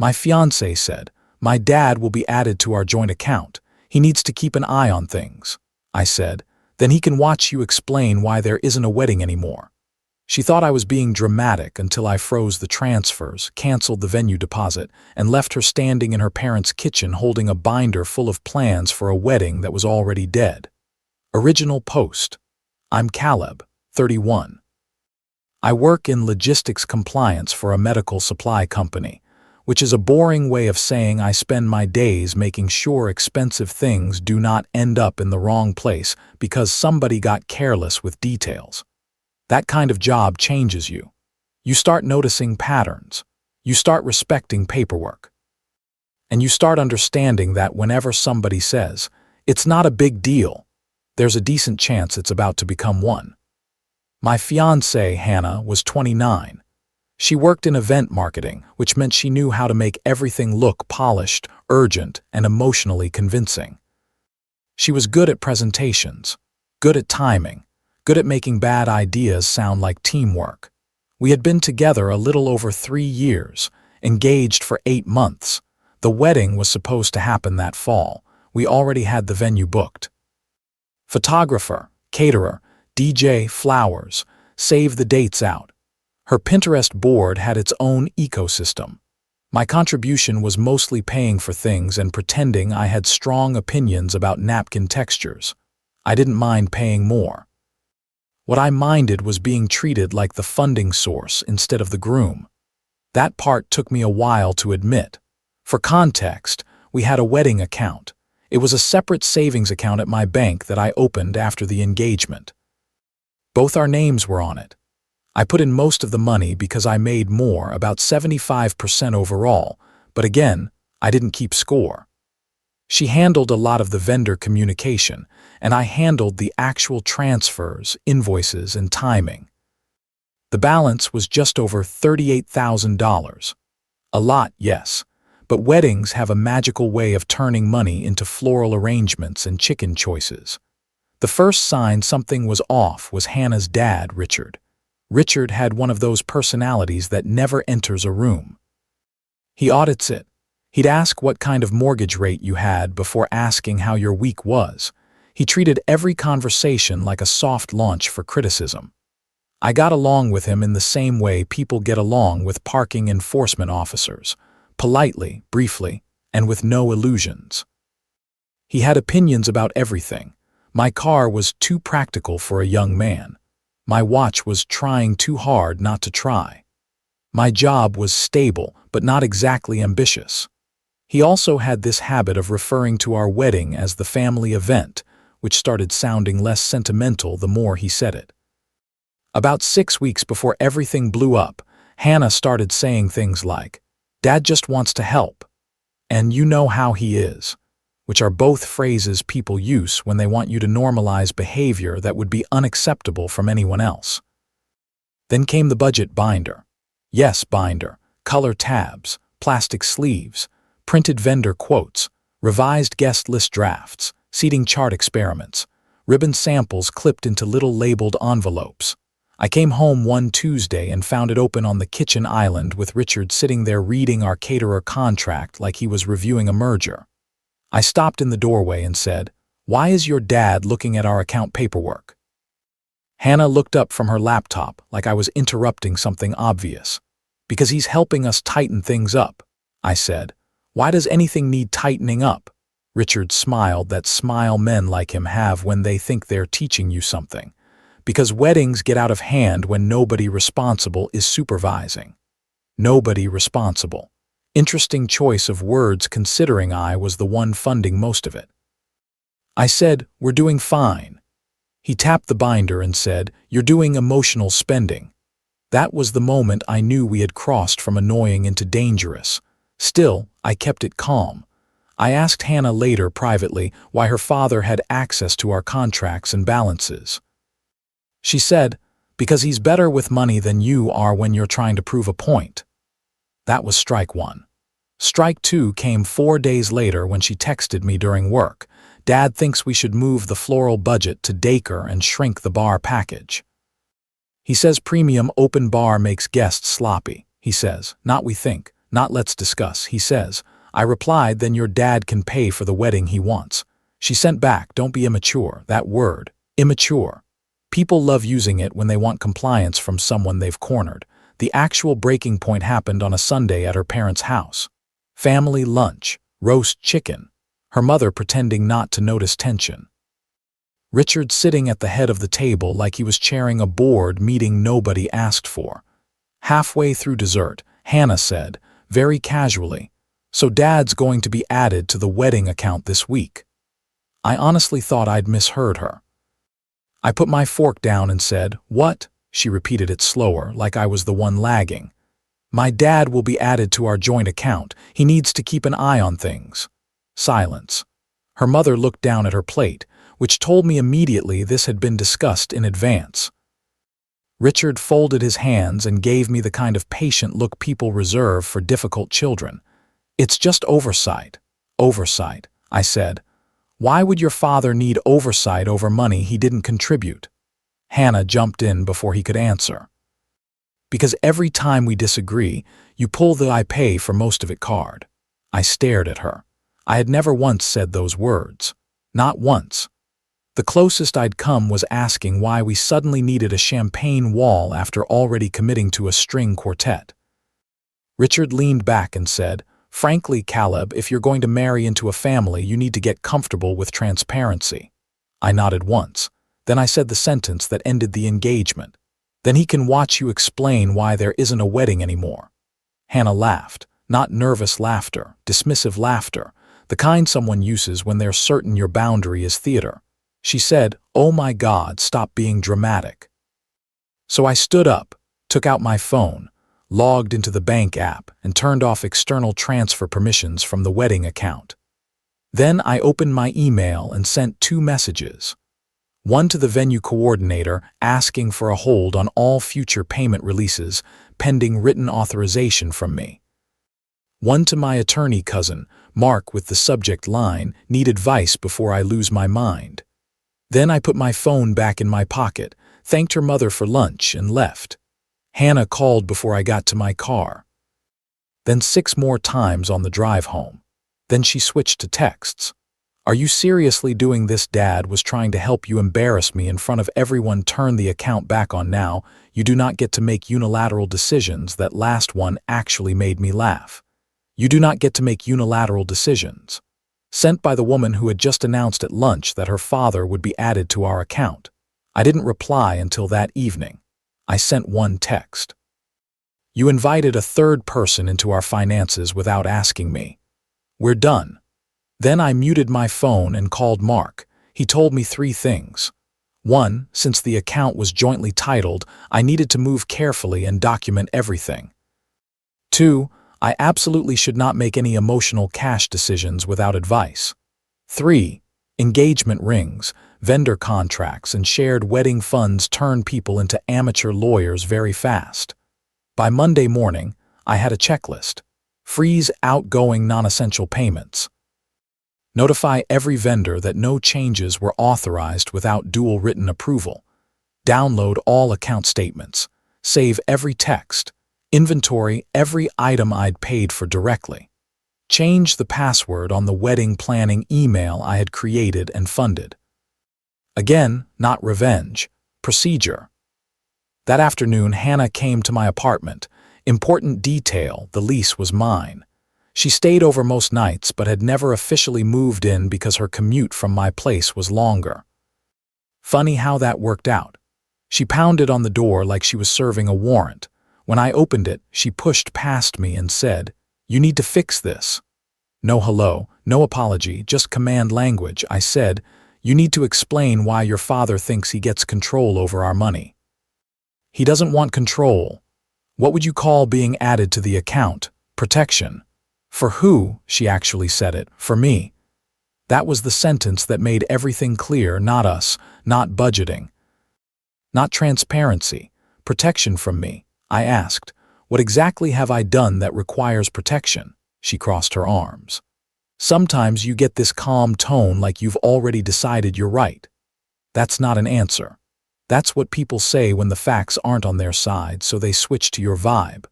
My fiancé said, "My dad will be added to our joint account. He needs to keep an eye on things." I said, "Then he can watch you explain why there isn't a wedding anymore." She thought I was being dramatic until I froze the transfers, canceled the venue deposit, and left her standing in her parents' kitchen holding a binder full of plans for a wedding that was already dead. Original post. I'm Caleb, 31. I work in logistics compliance for a medical supply company, which is a boring way of saying I spend my days making sure expensive things do not end up in the wrong place because somebody got careless with details. That kind of job changes you. You start noticing patterns. You start respecting paperwork. And you start understanding that whenever somebody says, "It's not a big deal," there's a decent chance it's about to become one. My fiancée, Hannah, was 29. She worked in event marketing, which meant she knew how to make everything look polished, urgent, and emotionally convincing. She was good at presentations, good at timing, good at making bad ideas sound like teamwork. We had been together a little over 3 years, engaged for 8 months. The wedding was supposed to happen that fall. We already had the venue booked. Photographer, caterer, DJ, flowers, save the dates out. Her Pinterest board had its own ecosystem. My contribution was mostly paying for things and pretending I had strong opinions about napkin textures. I didn't mind paying more. What I minded was being treated like the funding source instead of the groom. That part took me a while to admit. For context, we had a wedding account. It was a separate savings account at my bank that I opened after the engagement. Both our names were on it. I put in most of the money because I made more, about 75% overall, but again, I didn't keep score. She handled a lot of the vendor communication, and I handled the actual transfers, invoices, and timing. The balance was just over $38,000. A lot, yes, but weddings have a magical way of turning money into floral arrangements and chicken choices. The first sign something was off was Hannah's dad, Richard. Richard had one of those personalities that never enters a room. He audits it. He'd ask what kind of mortgage rate you had before asking how your week was. He treated every conversation like a soft launch for criticism. I got along with him in the same way people get along with parking enforcement officers, politely, briefly, and with no illusions. He had opinions about everything. My car was too practical for a young man. My watch was trying too hard not to try. My job was stable, but not exactly ambitious. He also had this habit of referring to our wedding as the family event, which started sounding less sentimental the more he said it. About 6 weeks before everything blew up, Hannah started saying things like, "Dad just wants to help," and "You know how he is," which are both phrases people use when they want you to normalize behavior that would be unacceptable from anyone else. Then came the budget binder. Yes, binder, color tabs, plastic sleeves, printed vendor quotes, revised guest list drafts, seating chart experiments, ribbon samples clipped into little labeled envelopes. I came home one Tuesday and found it open on the kitchen island with Richard sitting there reading our caterer contract like he was reviewing a merger. I stopped in the doorway and said, "Why is your dad looking at our account paperwork?" Hannah looked up from her laptop like I was interrupting something obvious. "Because he's helping us tighten things up," I said. "Why does anything need tightening up?" Richard smiled, that smile men like him have when they think they're teaching you something. "Because weddings get out of hand when nobody responsible is supervising." Nobody responsible. Interesting choice of words considering I was the one funding most of it. I said, "We're doing fine." He tapped the binder and said, "You're doing emotional spending." That was the moment I knew we had crossed from annoying into dangerous. Still, I kept it calm. I asked Hannah later privately why her father had access to our contracts and balances. She said, "Because he's better with money than you are when you're trying to prove a point." That was strike one. Strike two came 4 days later when she texted me during work. "Dad thinks we should move the floral budget to Dacre and shrink the bar package. He says premium open bar makes guests sloppy. He says, not we think, Not let's discuss, he says. I replied, then your dad can pay for the wedding he wants. She sent back, don't be immature. That word, immature. People love using it when they want compliance from someone they've cornered. The actual breaking point happened on a Sunday at her parents' house. Family lunch, roast chicken. Her mother pretending not to notice tension. Richard sitting at the head of the table like he was chairing a board meeting nobody asked for. Halfway through dessert, Hannah said, very casually, "So Dad's going to be added to the wedding account this week." I honestly thought I'd misheard her. I put my fork down and said, "What?" She repeated it slower, like I was the one lagging. "My dad will be added to our joint account. He needs to keep an eye on things." Silence. Her mother looked down at her plate, which told me immediately this had been discussed in advance. Richard folded his hands and gave me the kind of patient look people reserve for difficult children. "It's just oversight." "Oversight," I said. "Why would your father need oversight over money he didn't contribute?" Hannah jumped in before he could answer. "Because every time we disagree, you pull the I pay for most of it card." I stared at her. I had never once said those words. Not once. The closest I'd come was asking why we suddenly needed a champagne wall after already committing to a string quartet. Richard leaned back and said, "Frankly, Caleb, if you're going to marry into a family, you need to get comfortable with transparency." I nodded once. Then I said the sentence that ended the engagement. "Then he can watch you explain why there isn't a wedding anymore." Hannah laughed. Not nervous laughter, dismissive laughter, the kind someone uses when they're certain your boundary is theater. She said, "Oh my God, stop being dramatic." So I stood up, took out my phone, logged into the bank app, and turned off external transfer permissions from the wedding account. Then I opened my email and sent 2 messages. One to the venue coordinator asking for a hold on all future payment releases pending written authorization from me. One to my attorney cousin, Mark, with the subject line, "Need advice before I lose my mind." Then I put my phone back in my pocket, thanked her mother for lunch, and left. Hannah called before I got to my car. Then 6 more times on the drive home. Then she switched to texts. "Are you seriously doing this? Dad was trying to help you embarrass me in front of everyone. Turn the account back on now. You do not get to make unilateral decisions. That last one actually made me laugh. You do not get to make unilateral decisions." Sent by the woman who had just announced at lunch that her father would be added to our account. I didn't reply until that evening. I sent one text. "You invited a third person into our finances without asking me. We're done." Then I muted my phone and called Mark. He told me 3 things. 1, since the account was jointly titled, I needed to move carefully and document everything. 2, I absolutely should not make any emotional cash decisions without advice. 3, engagement rings, vendor contracts, and shared wedding funds turn people into amateur lawyers very fast. By Monday morning, I had a checklist. Freeze outgoing non-essential payments. Notify every vendor that no changes were authorized without dual written approval. Download all account statements. Save every text. Inventory every item I'd paid for directly. Change the password on the wedding planning email I had created and funded. Again, not revenge. Procedure. That afternoon, Hannah came to my apartment. Important detail, the lease was mine. She stayed over most nights but had never officially moved in because her commute from my place was longer. Funny how that worked out. She pounded on the door like she was serving a warrant. When I opened it, she pushed past me and said, "You need to fix this." No hello, no apology, just command language. I said, "You need to explain why your father thinks he gets control over our money." "He doesn't want control. What would you call being added to the account? Protection." "For who?" She actually said it. "For me." That was the sentence that made everything clear. Not us, not budgeting, not transparency. Protection from me. I asked, "What exactly have I done that requires protection?" She crossed her arms. Sometimes you get this calm tone like you've already decided you're right. That's not an answer. That's what people say when the facts aren't on their side, so they switch to your vibe.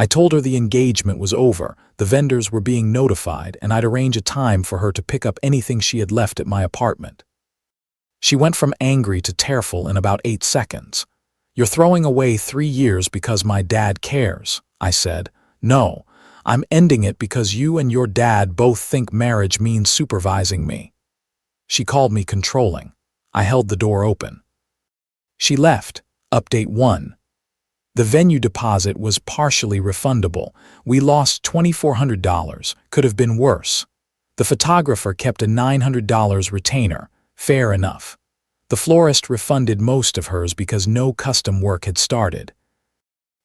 I told her the engagement was over, the vendors were being notified, and I'd arrange a time for her to pick up anything she had left at my apartment. She went from angry to tearful in about 8 seconds. "You're throwing away 3 years because my dad cares," I said. "No, I'm ending it because you and your dad both think marriage means supervising me." She called me controlling. I held the door open. She left. Update 1. The venue deposit was partially refundable. We lost $2,400, could have been worse. The photographer kept a $900 retainer, fair enough. The florist refunded most of hers because no custom work had started.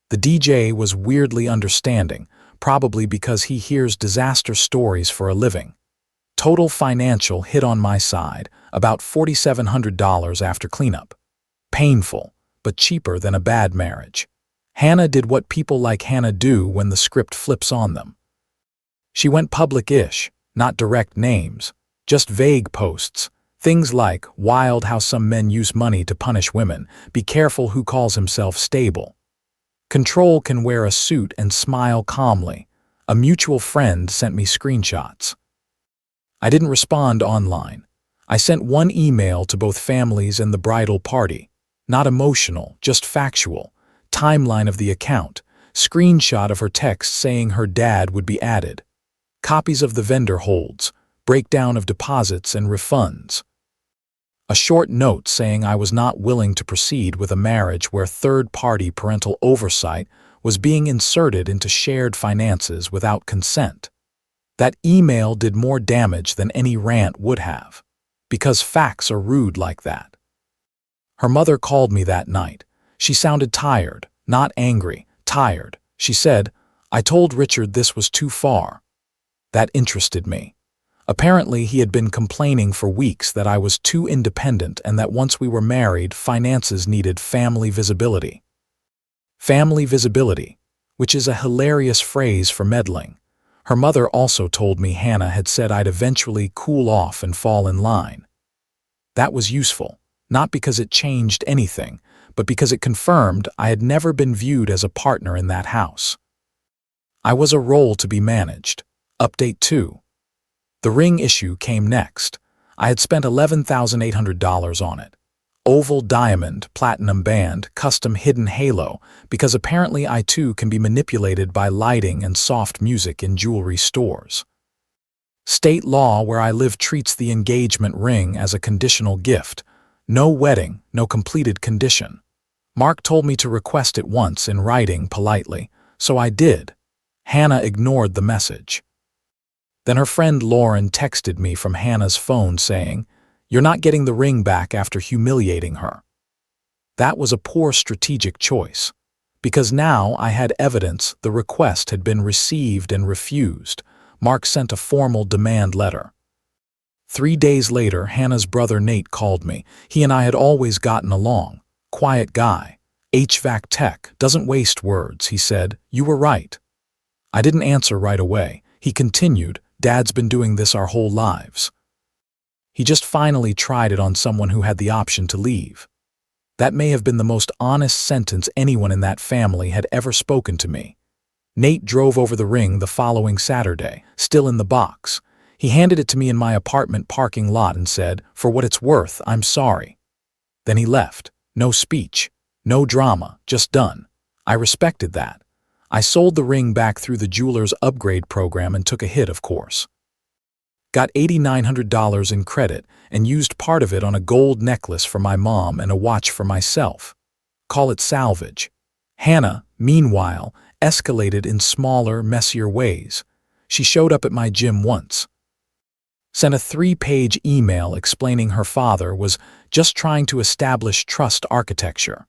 The DJ was weirdly understanding, probably because he hears disaster stories for a living. Total financial hit on my side, about $4,700 after cleanup. Painful, but cheaper than a bad marriage. Hannah did what people like Hannah do when the script flips on them. She went public-ish, not direct names, just vague posts. Things like, "Wild how some men use money to punish women. Be careful who calls himself stable." Control can wear a suit and smile calmly. A mutual friend sent me screenshots. I didn't respond online. I sent one email to both families and the bridal party. Not emotional, just factual. Timeline of the account. Screenshot of her text saying her dad would be added. Copies of the vendor holds. Breakdown of deposits and refunds. A short note saying I was not willing to proceed with a marriage where third-party parental oversight was being inserted into shared finances without consent. That email did more damage than any rant would have, because facts are rude like that. Her mother called me that night. She sounded tired, not angry, tired. She said, "I told Richard this was too far." That interested me. Apparently, he had been complaining for weeks that I was too independent and that once we were married, finances needed family visibility. Family visibility, which is a hilarious phrase for meddling. Her mother also told me Hannah had said I'd eventually cool off and fall in line. That was useful, not because it changed anything, but because it confirmed I had never been viewed as a partner in that house. I was a role to be managed. Update 2. The ring issue came next. I had spent $11,800 on it. Oval diamond, platinum band, custom hidden halo, because apparently I too can be manipulated by lighting and soft music in jewelry stores. State law where I live treats the engagement ring as a conditional gift. No wedding, no completed condition. Mark told me to request it once in writing politely, so I did. Hannah ignored the message. Then her friend Lauren texted me from Hannah's phone saying, "You're not getting the ring back after humiliating her." That was a poor strategic choice, because now I had evidence the request had been received and refused. Mark sent a formal demand letter. 3 days later, Hannah's brother Nate called me. He and I had always gotten along. Quiet guy. HVAC tech, doesn't waste words, he said. "You were right." I didn't answer right away. He continued, "Dad's been doing this our whole lives." He just finally tried it on someone who had the option to leave. That may have been the most honest sentence anyone in that family had ever spoken to me. Nate drove over the ring the following Saturday, still in the box. He handed it to me in my apartment parking lot and said, "For what it's worth, I'm sorry." Then he left. No speech. No drama, just done. I respected that. I sold the ring back through the jeweler's upgrade program and took a hit, of course. Got $8,900 in credit and used part of it on a gold necklace for my mom and a watch for myself. Call it salvage. Hannah, meanwhile, escalated in smaller, messier ways. She showed up at my gym once. Sent a 3-page email explaining her father was just trying to establish trust architecture,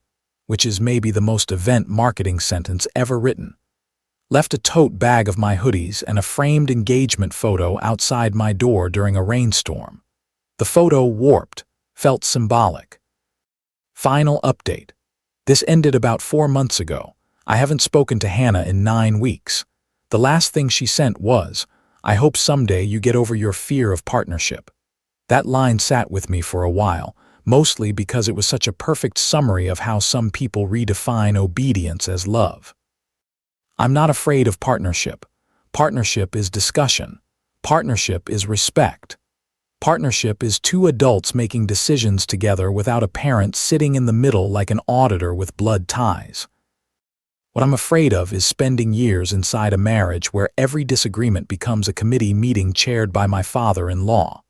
which is maybe the most event marketing sentence ever written. Left a tote bag of my hoodies and a framed engagement photo outside my door during a rainstorm. The photo warped, felt symbolic. Final update. This ended about 4 months ago. I haven't spoken to Hannah in 9 weeks. The last thing she sent was, "I hope someday you get over your fear of partnership." That line sat with me for a while, mostly because it was such a perfect summary of how some people redefine obedience as love. I'm not afraid of partnership. Partnership is discussion. Partnership is respect. Partnership is two adults making decisions together without a parent sitting in the middle like an auditor with blood ties. What I'm afraid of is spending years inside a marriage where every disagreement becomes a committee meeting chaired by my father-in-law.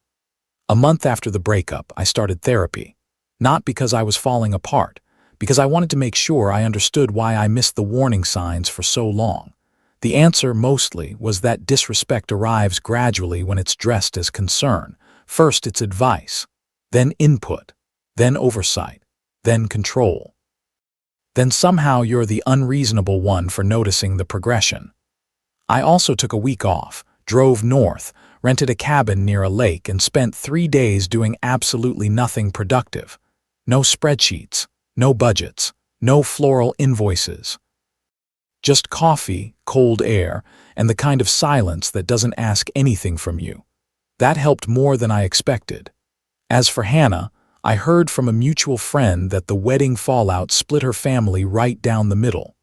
A month after the breakup, I started therapy. Not because I was falling apart, because I wanted to make sure I understood why I missed the warning signs for so long. The answer, mostly, was that disrespect arrives gradually when it's dressed as concern. First it's advice, then input, then oversight, then control. Then somehow you're the unreasonable one for noticing the progression. I also took a week off, drove north, rented a cabin near a lake, and spent 3 days doing absolutely nothing productive. No spreadsheets, no budgets, no floral invoices. Just coffee, cold air, and the kind of silence that doesn't ask anything from you. That helped more than I expected. As for Hannah, I heard from a mutual friend that the wedding fallout split her family right down the middle.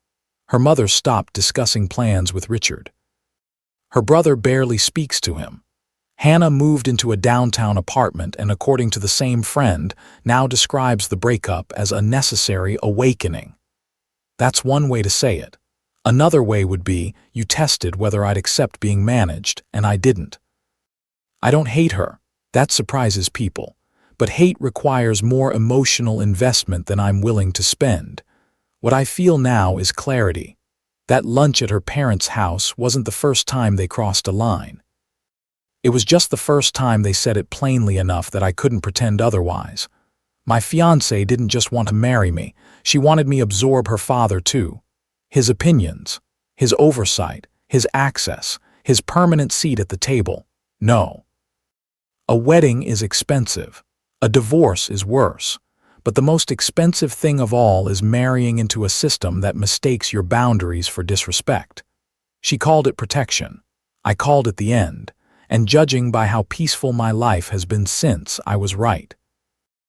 Her mother stopped discussing plans with Richard. Her brother barely speaks to him. Hannah moved into a downtown apartment and, according to the same friend, now describes the breakup as a necessary awakening. That's one way to say it. Another way would be, you tested whether I'd accept being managed, and I didn't. I don't hate her. That surprises people. But hate requires more emotional investment than I'm willing to spend. What I feel now is clarity. That lunch at her parents' house wasn't the first time they crossed a line. It was just the first time they said it plainly enough that I couldn't pretend otherwise. My fiancée didn't just want to marry me, she wanted me to absorb her father too. His opinions, his oversight, his access, his permanent seat at the table. No. A wedding is expensive. A divorce is worse. But the most expensive thing of all is marrying into a system that mistakes your boundaries for disrespect. She called it protection. I called it the end. And judging by how peaceful my life has been since, I was right.